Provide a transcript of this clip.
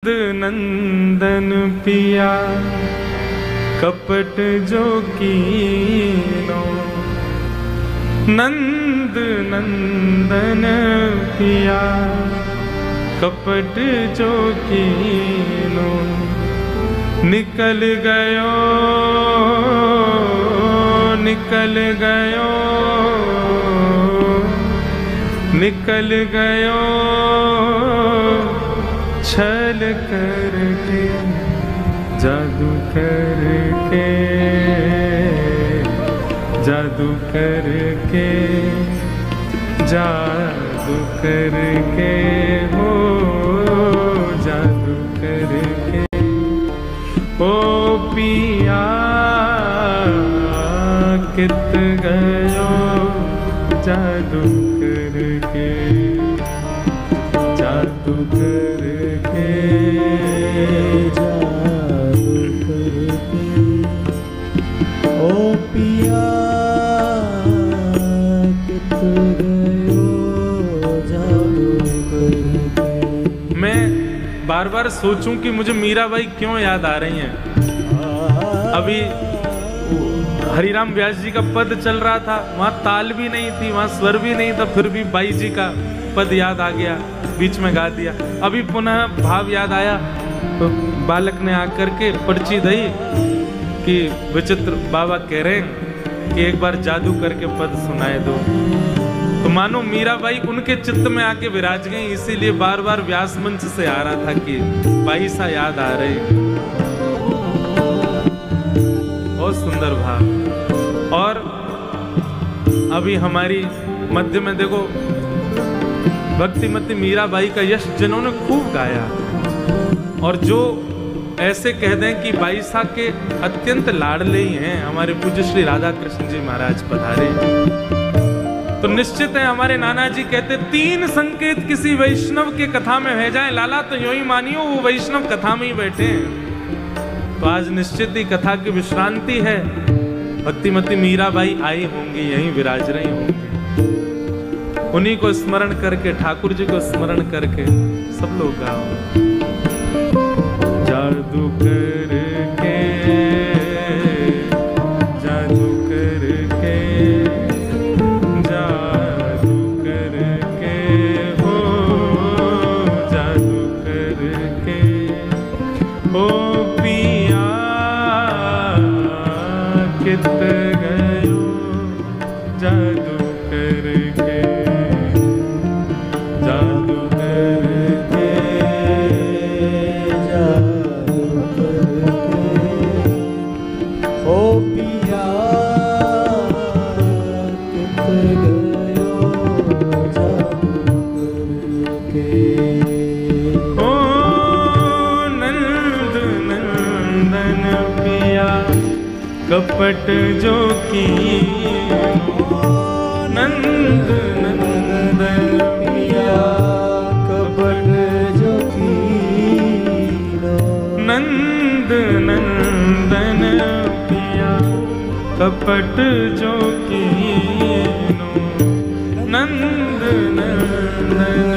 नंदन पिया कपट जो कीनो, नंद नंदन पिया कपट जो कीनो, निकल गयो निकल गयो निकल गयो छल करके जादू करके जादू करके जादू करके हो जादू करके ओ पिया कित गयो जादू करके जादू करके जादू करके ओ पिया कित गयो जादू करके। मैं बार बार सोचूं कि मुझे मीराबाई क्यों याद आ रही हैं। अभी हरिराम व्यास जी का पद चल रहा था, वहां ताल भी नहीं थी, वहां स्वर भी नहीं था, फिर भी बाई जी का पद याद आ गया, बीच में गा दिया। अभी पुनः भाव याद आया तो बालक ने आकर के पर्ची दी कि विचित्र बाबा कह रहे हैं कि एक बार जादू करके पद सुनाए दो। तो मानो मीराबाई उनके चित्त में आके विराज गई, इसीलिए बार बार व्यास मंच से आ रहा था कि बाई सा याद आ रहे। बहुत सुंदर भाव। और अभी हमारी मध्य में देखो भक्तिमती मीराबाई का यश जिन्होंने खूब गाया, और जो ऐसे कह दें कि बाई सा के अत्यंत लाडले ही हैं हमारे पूज्य श्री राधा कृष्ण जी महाराज पधारे, तो निश्चित है हमारे नाना जी कहते 3 संकेत किसी वैष्णव के कथा में है जाए लाला, तो यूं ही मानियो वो वैष्णव कथा में ही बैठे हैं। तो आज निश्चित ही कथा की विश्रांति है, भक्तिमती मीराबाई आई होंगी, यहीं विराज रही होंगी। उन्हीं को स्मरण करके, ठाकुर जी को स्मरण करके सब लोग गाओ। जादू करके जादू करके जादू करके हो जादू करके हो पिया कित गयो जादू करके जादू करके जादू करके ओ पिया कित गयो जादू करके। ओ नंद नंदन पिया कपट जो कीनो, नंद नंदन पिया कपट जो कीनो, नंद नंदन पिया कपट जो कीनो, नंद नंदन